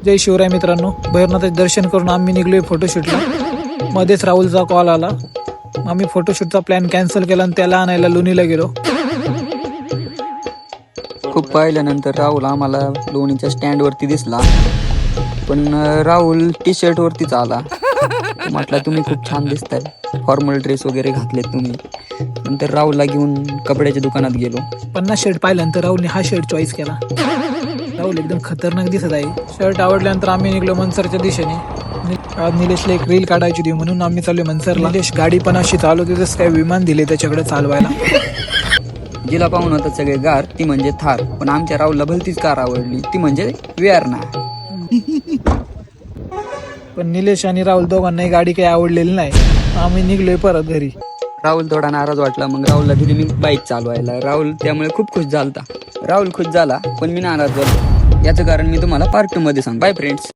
जय शिवराय मित्रांनो, भैरवनाथाचे दर्शन करून आम्ही निघलोय फोटोशूटला. मध्येच राहुलचा कॉल आला. आम्ही फोटोशूटचा प्लॅन कॅन्सल केला आणि त्याला आणायला लोणीला गेलो. खूप पाहिल्यानंतर राहुल आम्हाला लोणीच्या स्टँड वरती दिसला, पण राहुल टी शर्ट वरतीच आला. म्हटलं तुम्ही खूप छान दिसताय, फॉर्मल ड्रेस वगैरे घातलेत तुम्ही. नंतर राहुलला घेऊन कपड्याच्या दुकानात गेलो. 50 शर्ट पाहिल्यानंतर राहुलने हा शर्ट चॉईस केला. राहुल एकदम खतरनाक दिसत आहे. शर्ट आवडल्यानंतर आम्ही निघलो मनसरच्या दिशेने. आज निलेशला एक रील काढायची होती म्हणून आम्ही चाललो मनसरला. निलेश गाडी पण अशी चालवते तसं काय विमान दिले त्याच्याकडे चालवायला. जिला पाहून होतं सगळे गार, ती म्हणजे थार. पण आमच्या राहुलला भलतीच कार आवडली, ती म्हणजे वेअरना. पण निलेश आणि राहुल दोघांनाही गाडी काही आवडलेली नाही. आम्ही निघलोय परत घरी. राहुल थोडा नाराज वाटला, मग राहुलला दिली मी बाईक चालवायला. राहुल त्यामुळे खूप खुश झाला. राहुल खुश झाला पण मी नाराज झालो. याचं कारण मी तुम्हाला पार्ट 2 मध्ये सांग. Bye friends.